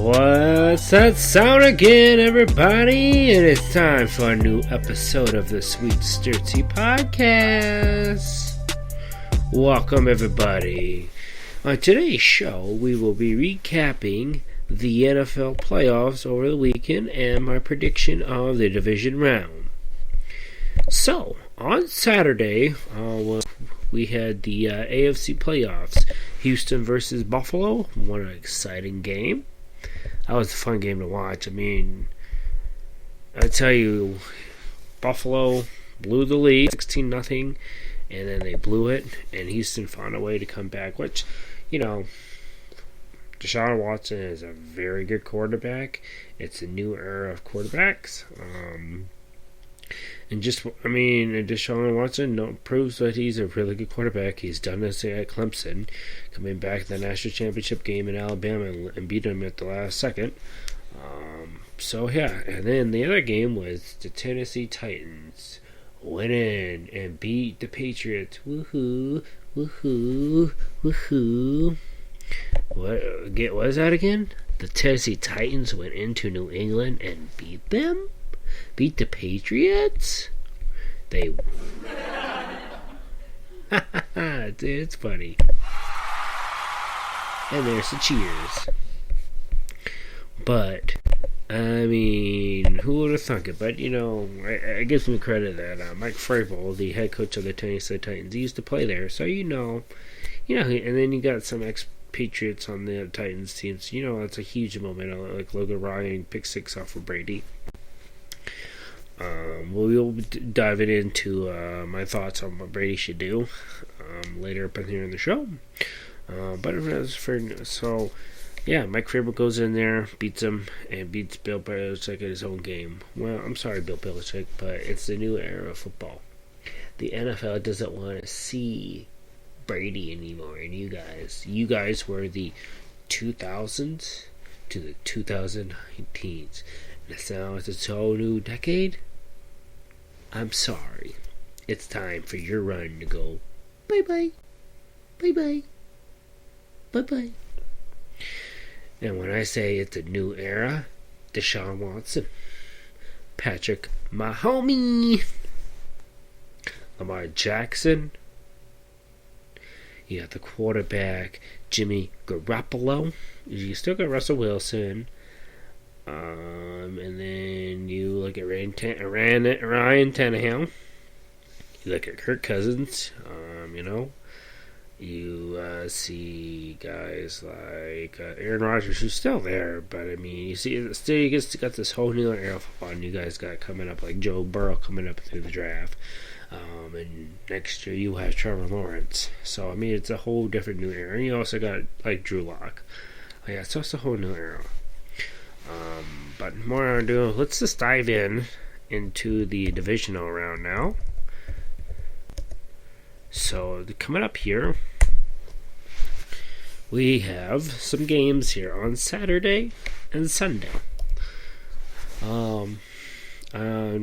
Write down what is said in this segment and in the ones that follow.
What's that sound again, everybody? And it's time for a new episode of the Sweet Sturtsy Podcast. Welcome, everybody. On today's show, we will be recapping the NFL playoffs over the weekend and my prediction of the division round. So, on Saturday, we had the AFC playoffs. Houston versus Buffalo. What an exciting game. That was a fun game to watch. I mean, I tell you, Buffalo blew the lead 16-0, and then they blew it, and Houston found a way to come back, which, you know, Deshaun Watson is a very good quarterback. It's a new era of quarterbacks. Deshaun Watson proves that he's a really good quarterback. He's done this at Clemson, coming back to the national championship game in Alabama and beat them at the last second. And then the other game was the Tennessee Titans went in and beat the Patriots. Woohoo, woohoo, woohoo. What was that again? The Tennessee Titans went into New England and beat them? Beat the Patriots? Dude, it's funny. And there's the cheers. But, I mean, who would have thunk it? But, you know, I give some credit that Mike Vrabel, the head coach of the Tennessee Titans, he used to play there. So, and then you got some ex-Patriots on the Titans team. So, it's a huge moment. Like Logan Ryan picked 6 off of Brady. We'll dive into my thoughts on what Brady should do later up in here in the show. Mike Vrabel goes in there, beats him, and beats Bill Belichick at his own game. Well, I'm sorry, Bill Belichick, but it's the new era of football. The NFL doesn't want to see Brady anymore, and you guys were the 2000s to the 2019s. And now it's a whole new decade. I'm sorry. It's time for your run to go bye-bye, bye-bye, bye-bye. And when I say it's a new era, Deshaun Watson, Patrick Mahomes, Lamar Jackson, you got the quarterback Jimmy Garoppolo, you still got Russell Wilson, and then you look at Ryan Tannehill. You look at Kirk Cousins. You see guys like Aaron Rodgers, who's still there, but I mean, you see, still you got this whole new era of football. And you guys got coming up like Joe Burrow coming up through the draft, and next year you have Trevor Lawrence. So I mean, it's a whole different new era. And you also got like Drew Lock. So it's a whole new era. But more ado, let's just dive into the divisional round now. So coming up here, we have some games here on Saturday and Sunday.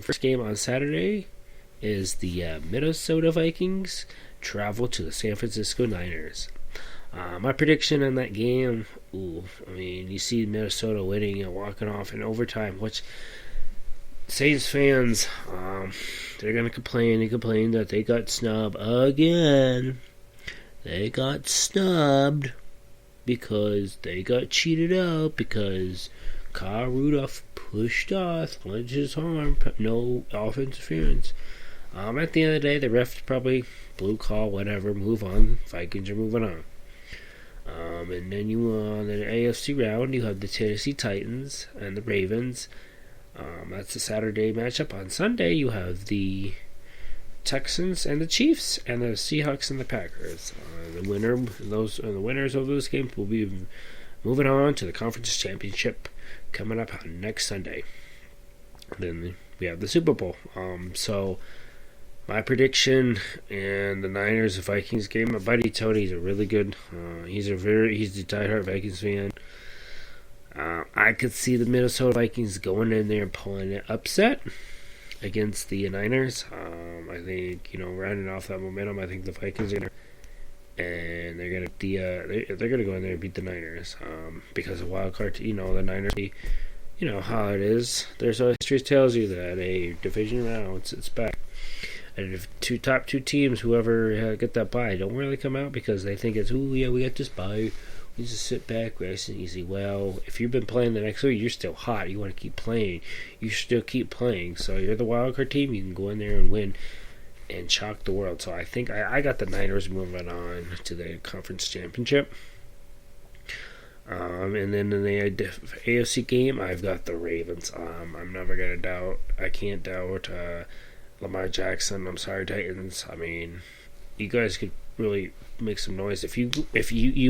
First game on Saturday is the Minnesota Vikings travel to the San Francisco Niners. My prediction on that game, you see Minnesota winning and walking off in overtime, which Saints fans, they're going to complain. They complain that they got snubbed again. They got snubbed because they got cheated out because Kyle Rudolph pushed off, lunged his arm, no offensive interference. At the end of the day, the ref probably blue call, whatever, move on. Vikings are moving on. And then on the AFC round, you have the Tennessee Titans and the Ravens. That's the Saturday matchup. On Sunday, you have the Texans and the Chiefs, and the Seahawks and the Packers. The winners of those games will be moving on to the conference championship coming up on next Sunday. Then we have the Super Bowl. So my prediction in the Niners-Vikings game, my buddy Tony's a really good. He's a diehard Vikings fan. I could see the Minnesota Vikings going in there and pulling an upset against the Niners. I think, rounding off that momentum, I think the Vikings are going to and they're gonna they're gonna go in there and beat the Niners because of wild card. The Niners. How it is. There's history tells you that a division round, it's back. And if top two teams, whoever get that bye, don't really come out because they think it's, oh yeah, we got this bye. We just sit back, rest and easy. Well, if you've been playing the next week, you're still hot. You want to keep playing. You still keep playing. So you're the wild card team. You can go in there and win and shock the world. So I think I got the Niners moving on to the conference championship. And then in the AFC game, I've got the Ravens. I'm never gonna doubt. I can't doubt Lamar Jackson. I'm sorry, Titans. I mean, you guys could really make some noise if you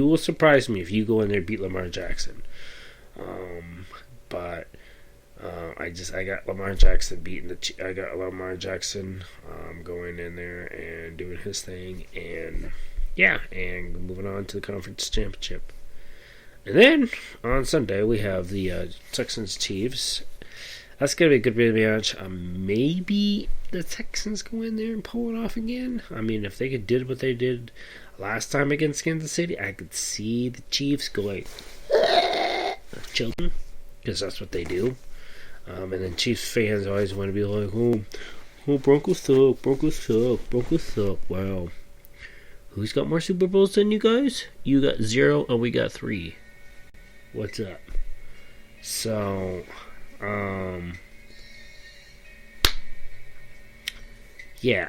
will surprise me if you go in there and beat Lamar Jackson. But I got Lamar Jackson I got Lamar Jackson going in there and doing his thing, and and moving on to the conference championship. And then on Sunday we have the Texans Chiefs. That's gonna be a good match. Maybe the Texans go in there and pull it off again. I mean, if they did what they did last time against Kansas City, I could see the Chiefs going choking, because that's what they do. And then Chiefs fans always want to be like, oh, Broncos suck. Wow. Who's got more Super Bowls than you guys? You got 0 and we got 3. What's up? So, yeah.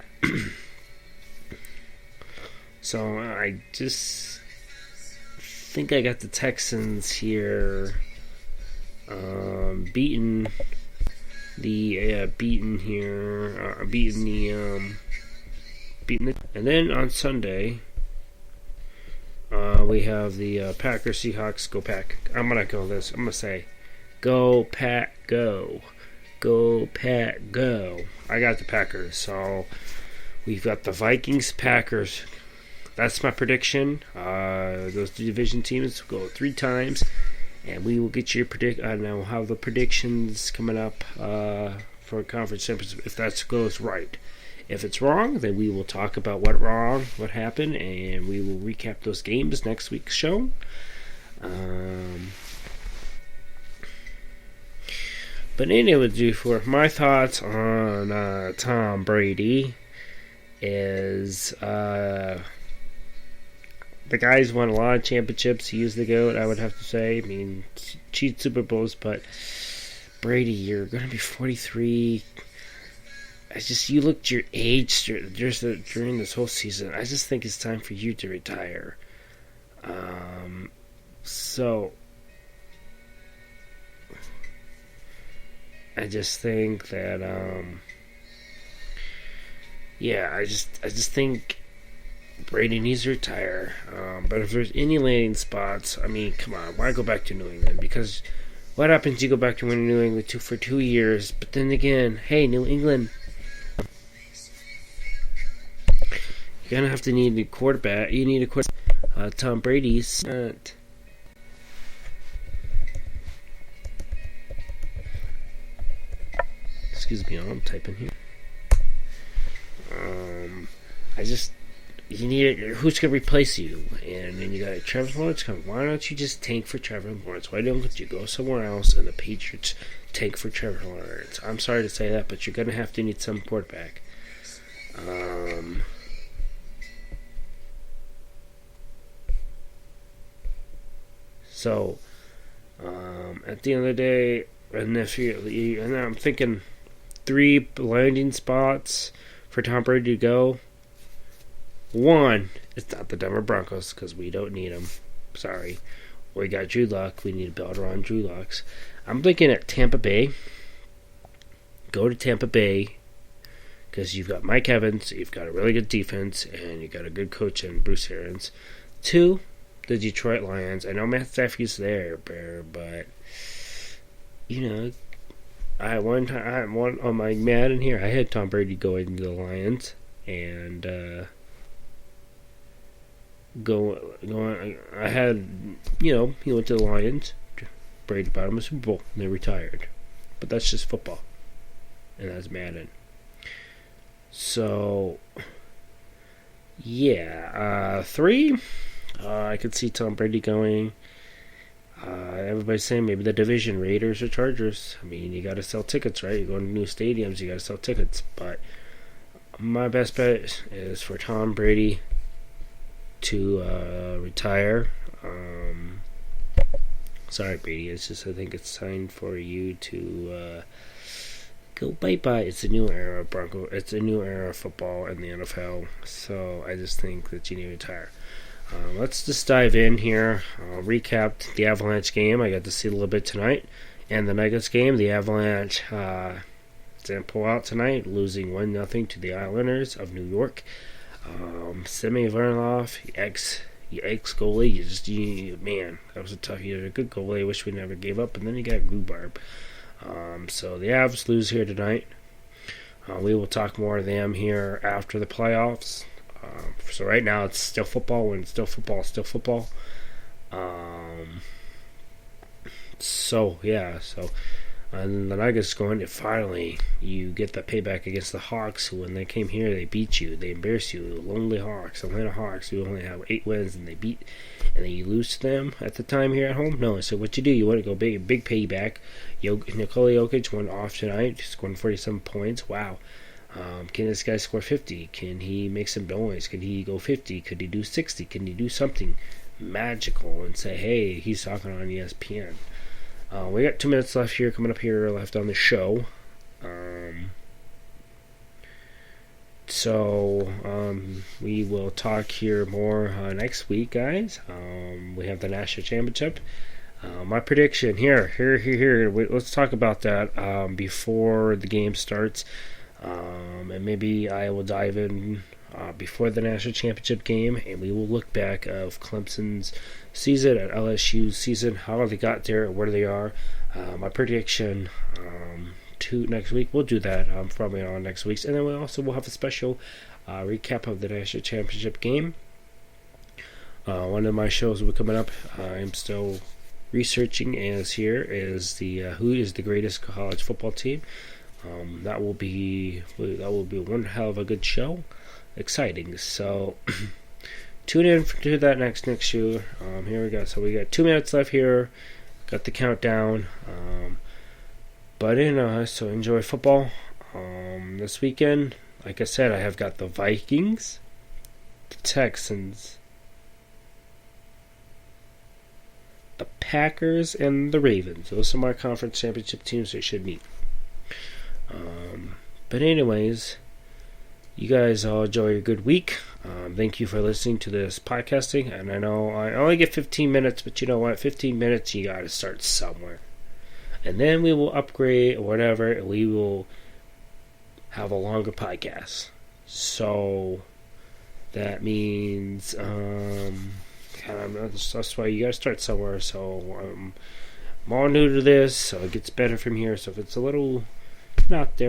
So I just think I got the Texans here, beating the, and then on Sunday, we have the Packers Seahawks. Go Pack! I'm gonna say, go Pack, go, go Pack, go. I got the Packers, so we've got the Vikings Packers. That's my prediction. Those division teams go 3 times, and we will get your we'll have the predictions coming up for conference championship if that goes right. If it's wrong, then we will talk about what happened, and we will recap those games next week's show. But anyway, for my thoughts on Tom Brady is the guy's won a lot of championships. He is the GOAT, I would have to say. I mean, cheat Super Bowls, but Brady, you're going to be 43. You looked your age during this whole season. I just think it's time for you to retire. So I just think that I just think Brady needs to retire. But if there's any landing spots, I mean, come on, why go back to New England? Because what happens? You go back to New England for 2 years, but then again, hey, New England, you're gonna have to need a quarterback. You need a quarterback. Tom Brady's not. Excuse me, I'm typing here. You need it. Who's gonna replace you? And then you got Trevor Lawrence coming. Why don't you just tank for Trevor Lawrence? Why don't you go somewhere else and the Patriots tank for Trevor Lawrence? I'm sorry to say that, but you're gonna have to need some quarterback. So, at the end of the day, and I'm thinking 3 landing spots for Tom Brady to go. 1, it's not the Denver Broncos because we don't need them. Sorry. We got Drew Lock. We need to build around Drew Locks. I'm thinking at Tampa Bay. Go to Tampa Bay because you've got Mike Evans, you've got a really good defense, and you've got a good coach in Bruce Arians. 2, the Detroit Lions. I know Matt Stafford's there, but I had one on my Madden here. I had Tom Brady going to the Lions and I had he went to the Lions. Brady bought him a Super Bowl and they retired. But that's just football, and that's Madden. So Yeah, 3. I could see Tom Brady going. Everybody's saying maybe the division, Raiders or Chargers. I mean, you got to sell tickets, right? You're going to new stadiums, you got to sell tickets. But my best bet is for Tom Brady to retire. Sorry, Brady. It's just I think it's time for you to go bye-bye. It's a new era of Bronco. It's a new era of football in the NFL. So I just think that you need to retire. Let's just dive in here. I'll recap the Avalanche game. I got to see a little bit tonight. And the Nuggets game. The Avalanche didn't pull out tonight, losing 1-0 to the Islanders of New York. Semi Varnov, ex-goalie, man, that was a tough year. A good goalie. I wish we never gave up. And then you got Grubarb. So the Avs lose here tonight. We will talk more of them here after the playoffs. So right now it's still football. When it's still football, it's still football. And the Nuggets going to finally you get the payback against the Hawks, who when they came here they beat you, they embarrassed you. Lonely Hawks, Atlanta Hawks, who only have 8 wins and then you lose to them at the time here at home. No, so what you do, you want to go big payback. Nikola Jokic went off tonight, scoring 47 points. Wow. Can this guy score 50? Can he make some noise? Can he go 50? Could he do 60? Can he do something magical and say, hey, he's talking on ESPN? We got 2 minutes left here, coming up here left on the show. We will talk here more next week, guys. We have the National Championship. My prediction here. Let's talk about that before the game starts. And maybe I will dive in before the National Championship game, and we will look back of Clemson's season and LSU's season, how they got there and where they are. My prediction to next week, we'll do that probably on next week's, and then we'll have a special recap of the National Championship game. One of my shows will be coming up. I'm still researching is who is the greatest college football team. That will be one hell of a good show. Exciting. So tune in to that next show. Here we go. So we got 2 minutes left here. Got the countdown. So enjoy football this weekend. Like I said, I have got the Vikings, the Texans, the Packers, and the Ravens. Those are my conference championship teams that should meet. But anyways, you guys all enjoy a good week. Thank you for listening to this podcasting. And I know I only get 15 minutes, but you know what? 15 minutes, you got to start somewhere. And then we will upgrade or whatever, and we will have a longer podcast. So that means, that's why you got to start somewhere. So I'm all new to this, so it gets better from here. So if it's a little not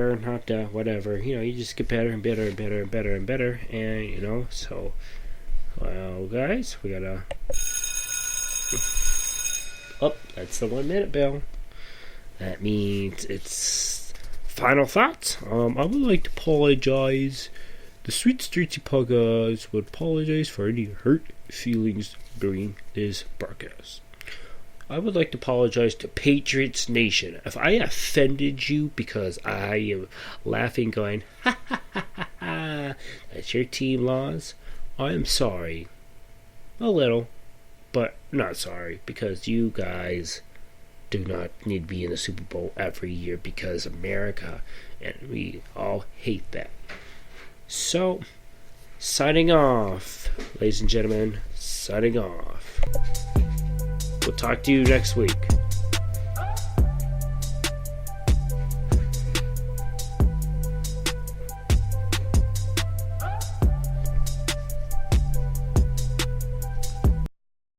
whatever, you just get better and better and better and better and better, and so well, guys, we gotta that's the 1 minute bell. That means it's final thoughts. I would like to apologize. The Sweet Streetsy Podcast would apologize for any hurt feelings during this broadcast. I would like to apologize to Patriots Nation if I offended you because I am laughing going, ha ha ha ha ha, that's your team laws. I am sorry. A little, but not sorry, because you guys do not need to be in the Super Bowl every year because America, and we all hate that. So, signing off, ladies and gentlemen, signing off. We'll talk to you next week.